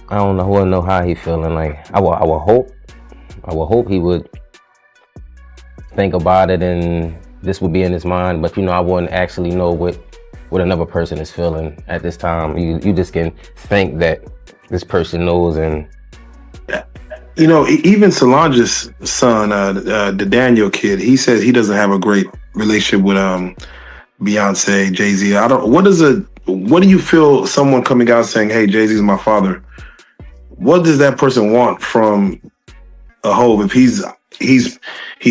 I don't know. I wouldn't know how he feeling. Like I would hope he would think about it and this would be in his mind. But I wouldn't actually know what another person is feeling at this time. You just can think that this person knows. And even Solange's son, the Daniel kid, he says he doesn't have a great relationship with Beyonce, Jay-Z. What do you feel someone coming out saying, "Hey, Jay-Z's my father"? What does that person want from a Hove if he's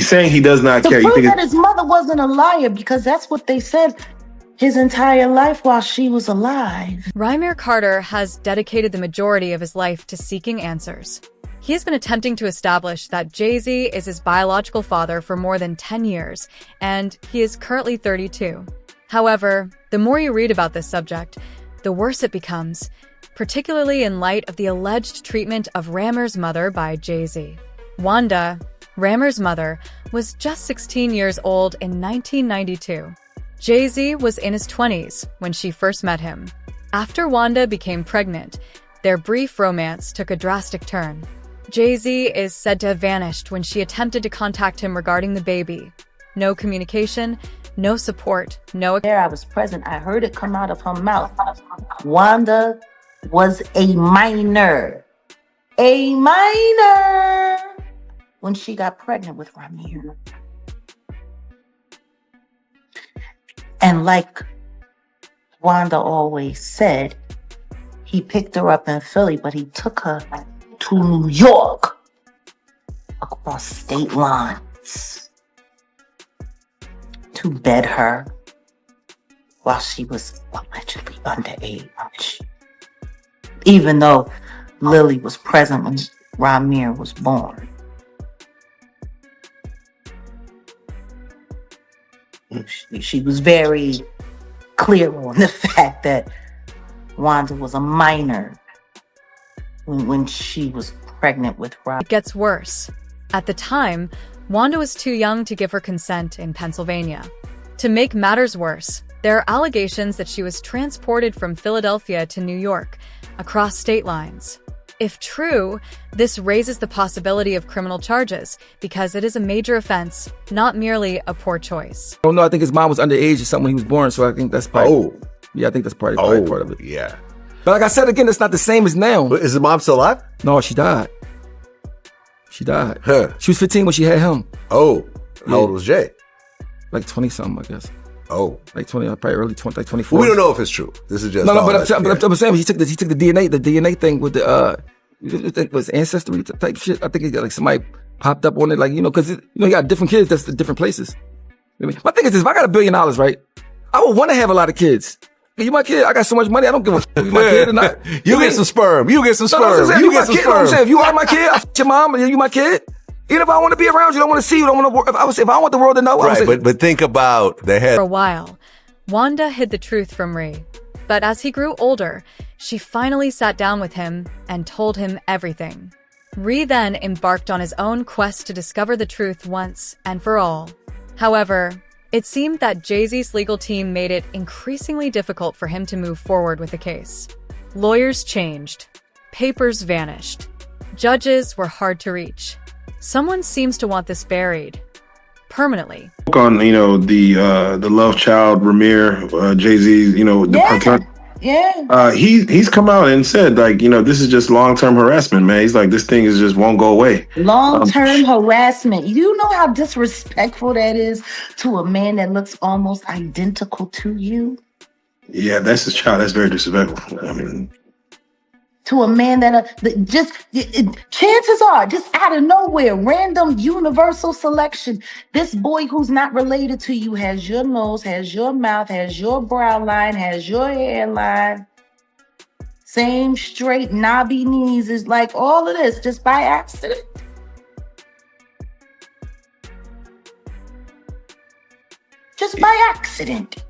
saying he does not care? To prove that his mother wasn't a liar, because that's what they said his entire life while she was alive. Rymir Carter has dedicated the majority of his life to seeking answers. He has been attempting to establish that Jay-Z is his biological father for more than 10 years, and he is currently 32. However, the more you read about this subject, the worse it becomes, particularly in light of the alleged treatment of Rymir's mother by Jay-Z. Wanda, Rymir's mother, was just 16 years old in 1992. Jay-Z was in his 20s when she first met him. After Wanda became pregnant, their brief romance took a drastic turn. Jay-Z is said to have vanished when she attempted to contact him regarding the baby. No communication, no support, no... There, I was present. I heard it come out of her mouth. Wanda was a minor. A minor! When she got pregnant with Rymir. And like Wanda always said, he picked her up in Philly, but he took her to New York across state lines to bed her while she was allegedly underage. Even though Lily was present when Rymir was born. She was very clear on the fact that Wanda was a minor when she was pregnant with Rob. It gets worse. At the time, Wanda was too young to give her consent in Pennsylvania. To make matters worse, there are allegations that she was transported from Philadelphia to New York, across state lines. If true, this raises the possibility of criminal charges because it is a major offense, not merely a poor choice. Oh no, I think his mom was underage or something when he was born, so I think that's part. Yeah, I think that's part of it. Yeah. But like I said again, it's not the same as now. But is the mom still alive? No, she died. She died. Huh. She was 15 when she had him. Oh, how old was Jay? Like 20 something, I guess. Oh, like 20, probably early 20, like 24. We don't know if it's true. This is just but I'm saying he took the DNA thing with the it was ancestry type shit. I think he got like somebody popped up on it, like because he got different kids that's in different places. I mean, my thing is this: if I got $1 billion, right, I would want to have a lot of kids. You my kid, I got so much money, I don't give a fuck if you my kid or not. You get some sperm. You get some sperm. You get some sperm. If you are my kid, I fuck your mom, and you my kid. Even if I want to be around you, don't want to see you, don't want to. If I want the world to know, right? But think about the head. For a while, Wanda hid the truth from Rhy, but as he grew older, she finally sat down with him and told him everything. Rhy then embarked on his own quest to discover the truth once and for all. However, it seemed that Jay-Z's legal team made it increasingly difficult for him to move forward with the case. Lawyers changed. Papers vanished. Judges were hard to reach. Someone seems to want this buried permanently. On the love child Rymir, Jay-Z, he's come out and said this is just long-term harassment, man. He's like, this thing just won't go away. Long-term harassment. You know how disrespectful that is to a man that looks almost identical to you? Yeah, that's his child. That's very disrespectful. I mean, to a man that chances are, just out of nowhere, random universal selection, this boy who's not related to you has your nose, has your mouth, has your brow line, has your hairline, same straight knobby knees, is like all of this just by accident. Just by accident.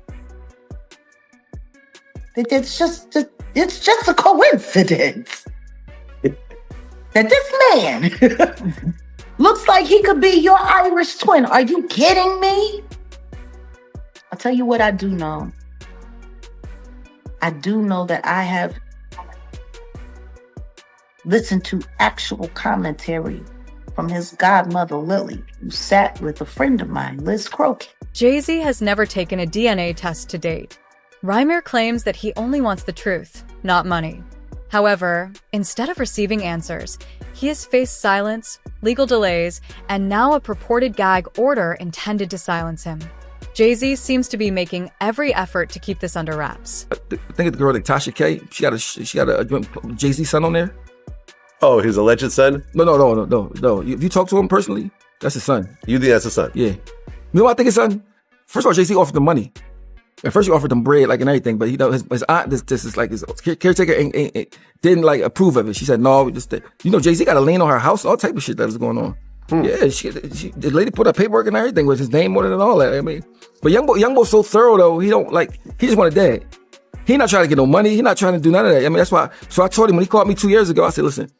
It's just a coincidence that this man looks like he could be your Irish twin. Are you kidding me? I'll tell you what I do know. I do know that I have listen to actual commentary from his godmother, Lily, who sat with a friend of mine, Liz Crokin. Jay-Z has never taken a DNA test to date. Rymir claims that he only wants the truth, not money. However, instead of receiving answers, he has faced silence, legal delays, and now a purported gag order intended to silence him. Jay-Z seems to be making every effort to keep this under wraps. I think it's the girl like Tasha K. She got a Jay-Z son on there. Oh, his alleged son? No. If you talk to him personally, that's his son. You think that's his son? Yeah. You know what I think his son? First of all, Jay-Z offered him money. At first he offered him bread, like, and everything, but his aunt, this is like his caretaker didn't like approve of it. She said, no, Jay-Z got a lien on her house, all type of shit that was going on. Yeah, the lady put her paperwork and everything with his name on it and all that. I mean, but young boy's so thorough though. He just want a dad. He not trying to get no money. He not trying to do none of that. I mean, that's why. So I told him when he called me 2 years ago, I said, listen,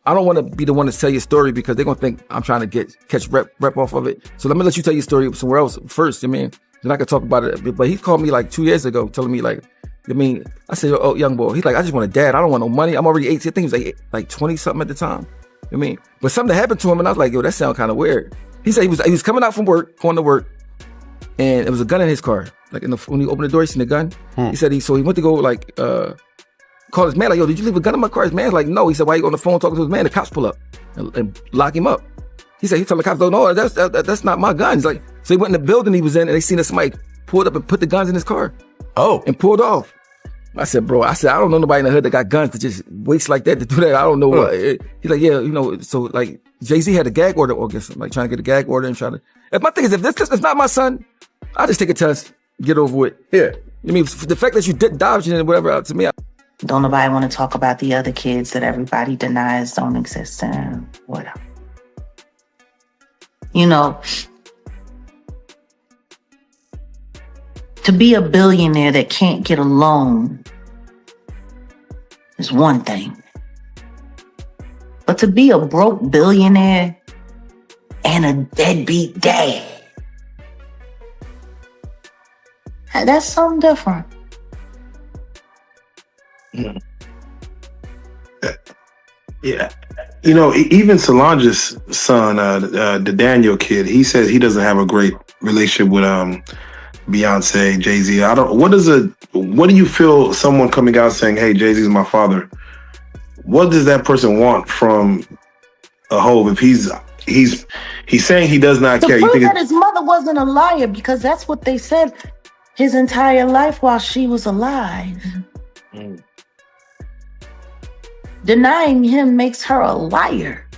I don't want to be the one to tell your story because they're gonna think I'm trying to catch rep off of it. So let me let you tell your story somewhere else first. I mean, then I could talk about it. But he called me like 2 years ago, telling me like, I mean, I said, oh, young boy. He's like, I just want a dad. I don't want no money. I'm already 18. I think he was like 20 something at the time. I mean, but something happened to him, and I was like, yo, that sounds kind of weird. He said he was coming out from work, going to work, and there was a gun in his car. Like when he opened the door, he seen the gun. He said he went to go call his man, like, yo, did you leave a gun in my car? His man's like, no. He said, why you on the phone talking to his man? The cops pull up and lock him up. He said he told the cops, no, that's not my gun. He's like, so he went in the building he was in, and they seen that somebody pulled up and put the guns in his car. Oh, and pulled off. I said, bro, I don't know nobody in the hood that got guns to just waste like that to do that. I don't know what. He's like, yeah, so like Jay-Z had a gag order against him, like trying to get a gag order and trying to. If my thing is, if this is not my son, I'll just take a test, get over it. Yeah. I mean, the fact that you dodged it and whatever, to me. Don't nobody want to talk about the other kids that everybody denies don't exist and whatever. To be a billionaire that can't get a loan is one thing. But to be a broke billionaire and a deadbeat dad, that's something different. Yeah. Even Solange's son, the Daniel kid, he says he doesn't have a great relationship with Beyonce, Jay-Z. What do you feel someone coming out saying, hey, Jay-Z's my father? What does that person want from a Hov if he's saying he does not care? To prove that his mother wasn't a liar, because that's what they said his entire life while she was alive. Denying him makes her a liar.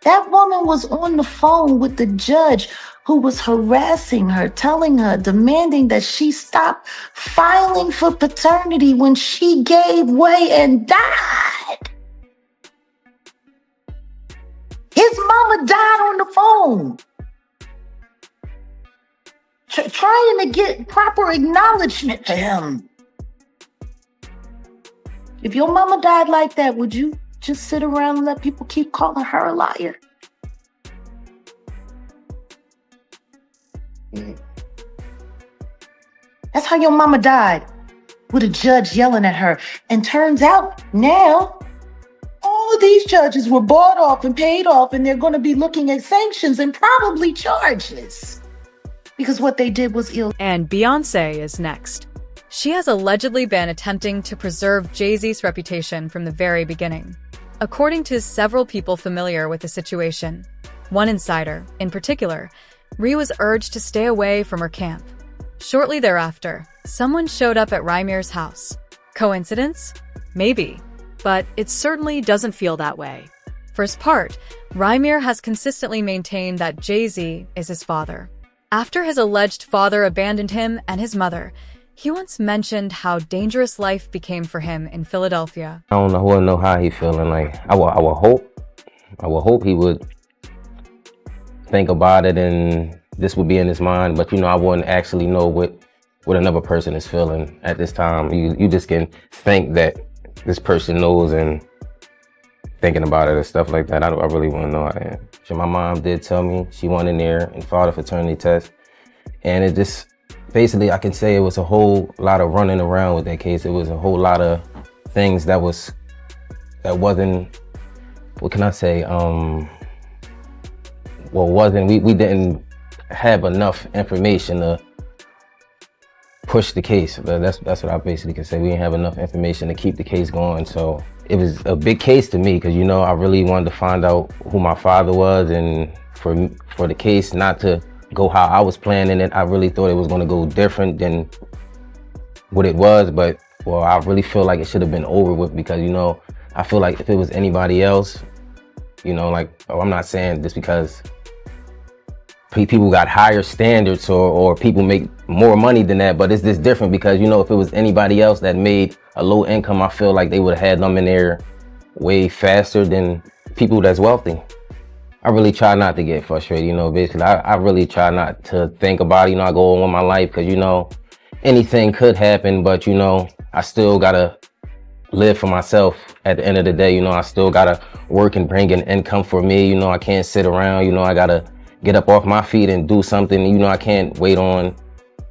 That woman was on the phone with the judge who was harassing her, telling her, demanding that she stop filing for paternity when she gave way and died. His mama died on the phone. Trying to get proper acknowledgement for him. If your mama died like that, would you just sit around and let people keep calling her a liar? That's how your mama died, with a judge yelling at her. And turns out now, all of these judges were bought off and paid off, and they're going to be looking at sanctions and probably charges. Because what they did was illegal. And Beyonce is next. She has allegedly been attempting to preserve Jay-Z's reputation from the very beginning. According to several people familiar with the situation, one insider, in particular, Rhee was urged to stay away from her camp. Shortly thereafter, someone showed up at Rymir's house. Coincidence? Maybe. But it certainly doesn't feel that way. For his part, Rymir has consistently maintained that Jay-Z is his father. After his alleged father abandoned him and his mother, he once mentioned how dangerous life became for him in Philadelphia. I don't know how he feeling. Like I would hope he would think about it and this would be in his mind. But I wouldn't actually know what another person is feeling at this time. You just can think that this person knows and thinking about it and stuff like that. I really want to know. So my mom did tell me she went in there and filed a fraternity test, and it just. Basically, I can say it was a whole lot of running around with that case. It was a whole lot of things that was that wasn't, what can I say? We didn't have enough information to push the case. That's what I basically can say. We didn't have enough information to keep the case going. So it was a big case to me because, you know, I really wanted to find out who my father was, and for the case not to go how I was planning it, I really thought it was going to go different than what it was. But, well, I really feel like it should have been over with because, you know, I feel like if it was anybody else, you know, like, I'm not saying this because people got higher standards or people make more money than that, but it's just different because, you know, if it was anybody else that made a low income, I feel like they would have had them in there way faster than people that's wealthy. I really try not to get frustrated, you know, basically. I really try not to think about it, you know, I go on with my life because, you know, anything could happen, but, you know, I still gotta live for myself at the end of the day. You know, I still gotta work and bring in income for me. You know, I can't sit around, you know, I gotta get up off my feet and do something. You know, I can't wait on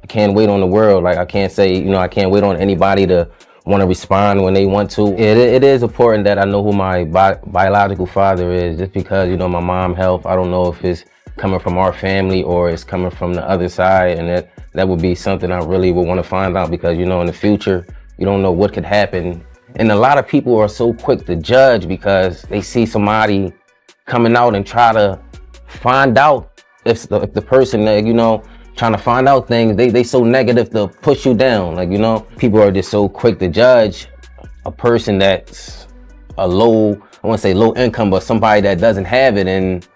the world. Like, I can't say, you know, I can't wait on anybody to want to respond when they want to. It is important that I know who my biological father is, just because, you know, my mom's health, I don't know if it's coming from our family or it's coming from the other side, and that would be something I really would want to find out because, you know, in the future, you don't know what could happen. And a lot of people are so quick to judge because they see somebody coming out and try to find out if the person that, you know, trying to find out things, they so negative to push you down. Like, you know, people are just so quick to judge a person that's a low, I won't say low income, but somebody that doesn't have it, and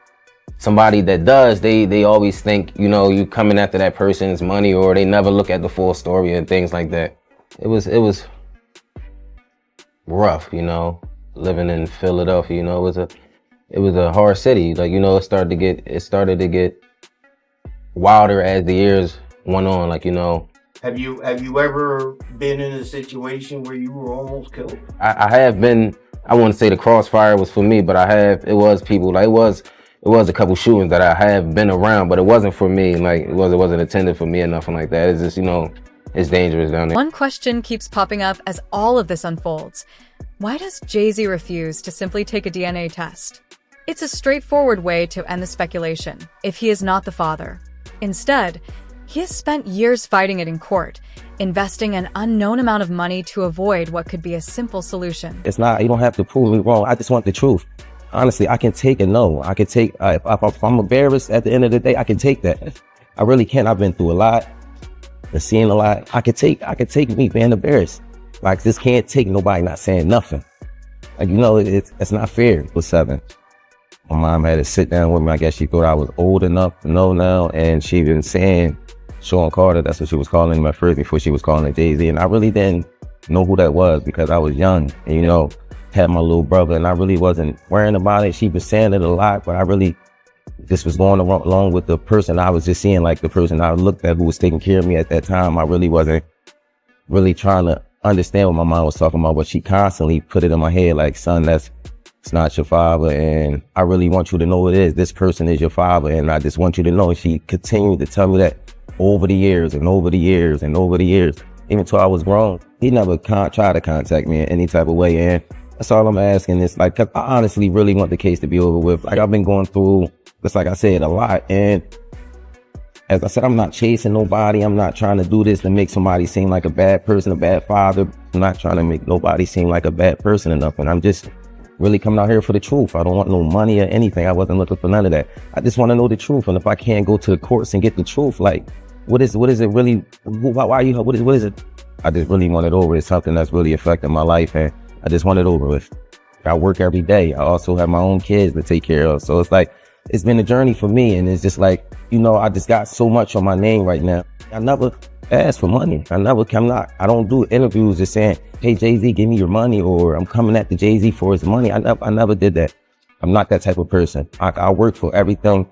somebody that does, they always think, you know, you coming after that person's money, or they never look at the full story and things like that. It was rough, you know, living in Philadelphia. You know, it was a hard city. Like, you know, it started to get wilder as the years went on. Like, you know, have you ever been in a situation where you were almost killed? I have been. I wouldn't say the crossfire was for me, but it was people. Like, it was a couple shootings that I have been around, but it wasn't for me. Like, it wasn't intended for me or nothing like that. It's just, you know, it's dangerous down there. One question keeps popping up as all of this unfolds. Why does Jay-Z refuse to simply take a DNA test? It's a straightforward way to end the speculation, if he is not the father. Instead, he has spent years fighting it in court, investing an unknown amount of money to avoid what could be a simple solution. It's not, you don't have to prove me wrong. I just want the truth. Honestly, I can take a no. I can take, if I'm embarrassed at the end of the day, I can take that. I really can. I've been through a lot, been seeing a lot. I could take me being embarrassed. Like, this can't take nobody not saying nothing. Like, you know, it's not fair. It was 7. My mom had to sit down with me. I guess she thought I was old enough to know now. And she been saying Sean Carter, that's what she was calling him at first before she was calling it Jay-Z. And I really didn't know who that was because I was young and, you know, had my little brother, and I really wasn't worrying about it. She was saying it a lot, but I really just was going along with the person I was just seeing, like the person I looked at who was taking care of me at that time. I really wasn't really trying to understand what my mom was talking about, but she constantly put it in my head like, son, it's not your father, and I really want you to know it is. This person is your father, and I just want you to know. And she continued to tell me that over the years and over the years and over the years, even till I was grown. He never tried to contact me in any type of way, and that's all I'm asking. Is like, cause I honestly really want the case to be over with. Like, I've been going through, just like I said, a lot, and as I said, I'm not chasing nobody. I'm not trying to do this to make somebody seem like a bad person, a bad father. I'm not trying to make nobody seem like a bad person or nothing. I'm just really coming out here for the truth. I don't want no money or anything. I wasn't looking for none of that. I just want to know the truth. And if I can't go to the courts and get the truth, like, what is it really? Why you? What is it? I just really want it over. It's something that's really affecting my life, and I just want it over with. I work every day. I also have my own kids to take care of. So it's like, it's been a journey for me. And it's just like, you know, I just got so much on my name right now. I never ask for money. I don't do interviews just saying, hey, Jay-Z, give me your money, or I'm coming at the Jay-Z for his money. I never did that. I'm not that type of person. I work for everything.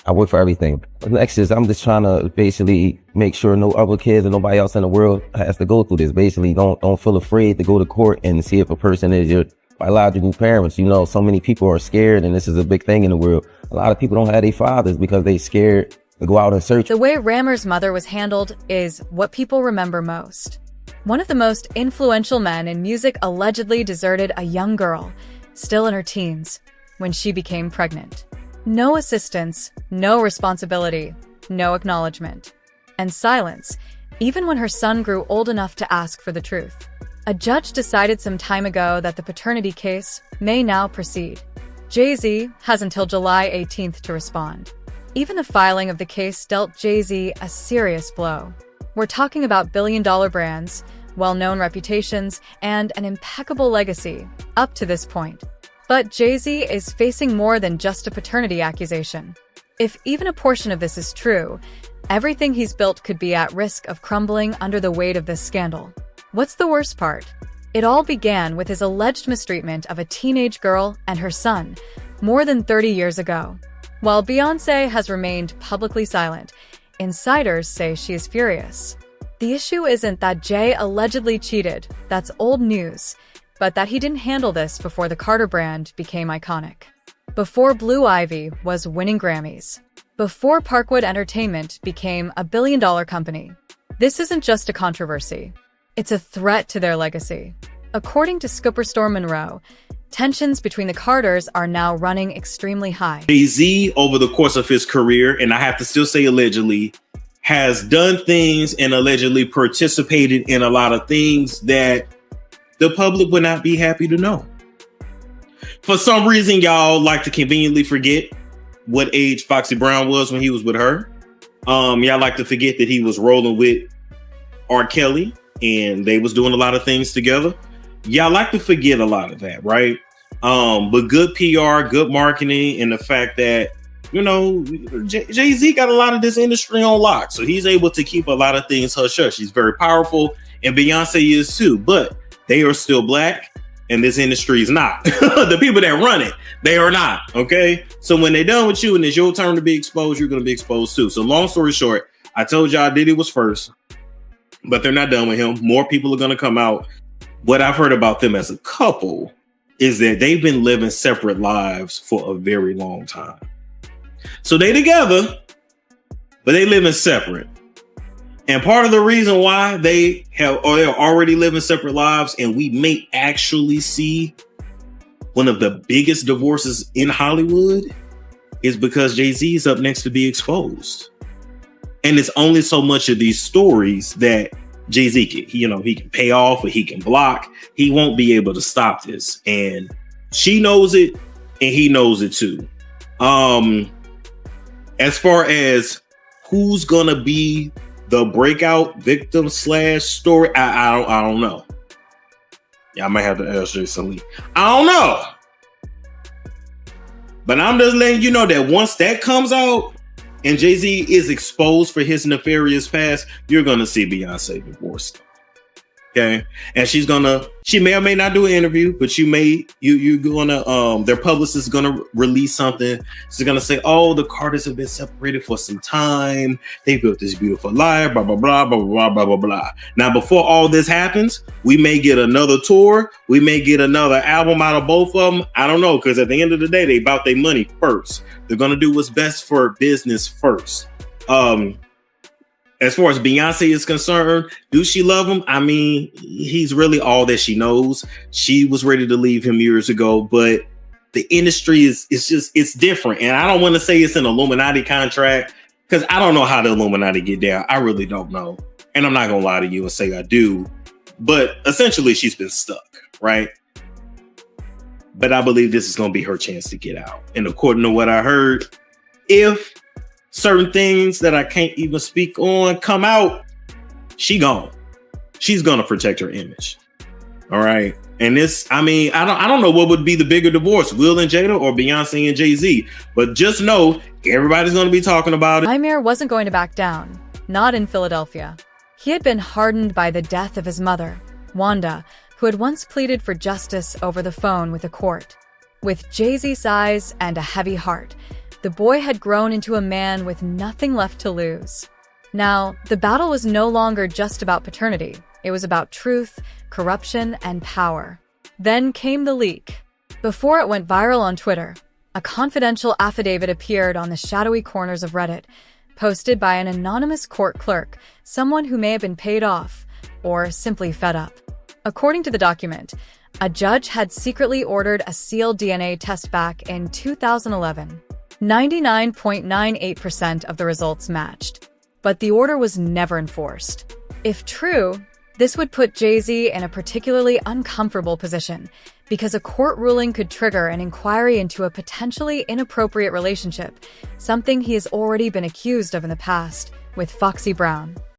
But next is, I'm just trying to basically make sure no other kids or nobody else in the world has to go through this. Basically, don't feel afraid to go to court and see if a person is your biological parents. You know, so many people are scared, and this is a big thing in the world. A lot of people don't have their fathers because they scared to go out and search. The way Rymir's mother was handled is what people remember most. One of the most influential men in music allegedly deserted a young girl, still in her teens, when she became pregnant. No assistance, no responsibility, no acknowledgement. And silence, even when her son grew old enough to ask for the truth. A judge decided some time ago that the paternity case may now proceed. Jay-Z has until July 18th to respond. Even the filing of the case dealt Jay-Z a serious blow. We're talking about billion-dollar brands, well-known reputations, and an impeccable legacy up to this point. But Jay-Z is facing more than just a paternity accusation. If even a portion of this is true, everything he's built could be at risk of crumbling under the weight of this scandal. What's the worst part? It all began with his alleged mistreatment of a teenage girl and her son more than 30 years ago. While Beyoncé has remained publicly silent, insiders say she is furious. The issue isn't that Jay allegedly cheated, that's old news, but that he didn't handle this before the Carter brand became iconic. Before Blue Ivy was winning Grammys. Before Parkwood Entertainment became a billion-dollar company. This isn't just a controversy. It's a threat to their legacy. According to Superstorm Monroe, tensions between the Carters are now running extremely high. Jay-Z, over the course of his career, and I have to still say allegedly, has done things and allegedly participated in a lot of things that the public would not be happy to know. For some reason, y'all like to conveniently forget what age Foxy Brown was when he was with her. Y'all like to forget that he was rolling with R. Kelly and they was doing a lot of things together. Y'all like to forget a lot of that, right? But good PR, good marketing, and the fact that, you know, Jay-Z got a lot of this industry on lock. So he's able to keep a lot of things hush-hush. He's very powerful, and Beyonce is too. But they are still black, and this industry is not. The people that run it, they are not, okay? So when they're done with you and it's your turn to be exposed, you're going to be exposed too. So long story short, I told y'all Diddy was first, but they're not done with him. More people are going to come out. What I've heard about them as a couple is that they've been living separate lives for a very long time. So they together, but they living separate. And part of the reason why they're already living separate lives, and we may actually see one of the biggest divorces in Hollywood, is because Jay-Z is up next to be exposed. And it's only so much of these stories that Jay-Z can, he can pay off or he can block. He won't be able to stop this. And she knows it and he knows it too. As far as who's gonna be the breakout victim / story, I don't know. Yeah, I might have to ask Jason Lee. I don't know. But I'm just letting you know that once that comes out and Jay-Z is exposed for his nefarious past, you're gonna see Beyonce divorced. Okay, and she may or may not do an interview, but you're gonna their publicist is gonna release something. She's gonna say, "Oh, the Carters have been separated for some time. They built this beautiful life, blah blah blah blah blah blah blah blah." Now, before all this happens, we may get another tour. We may get another album out of both of them. I don't know, because at the end of the day, they about their money first. They're gonna do what's best for business first. As far as Beyonce is concerned, do she love him? I mean, he's really all that she knows. She was ready to leave him years ago, but the industry it's different. And I don't want to say it's an Illuminati contract, because I don't know how the Illuminati get down. I really don't know. And I'm not going to lie to you and say I do. But essentially, she's been stuck, right? But I believe this is going to be her chance to get out. And according to what I heard, if certain things that I can't even speak on come out, she gone. She's gonna protect her image. All right. And this, I mean, I don't know what would be the bigger divorce, Will and Jada or Beyonce and Jay-Z. But just know everybody's gonna be talking about it. Rymir wasn't going to back down, not in Philadelphia. He had been hardened by the death of his mother, Wanda, who had once pleaded for justice over the phone with the court. With Jay-Z's eyes and a heavy heart, the boy had grown into a man with nothing left to lose. Now, the battle was no longer just about paternity. It was about truth, corruption, and power. Then came the leak. Before it went viral on Twitter, a confidential affidavit appeared on the shadowy corners of Reddit, posted by an anonymous court clerk, someone who may have been paid off, or simply fed up. According to the document, a judge had secretly ordered a sealed DNA test back in 2011. 99.98% of the results matched, but the order was never enforced. If true, this would put Jay-Z in a particularly uncomfortable position because a court ruling could trigger an inquiry into a potentially inappropriate relationship, something he has already been accused of in the past with Foxy Brown.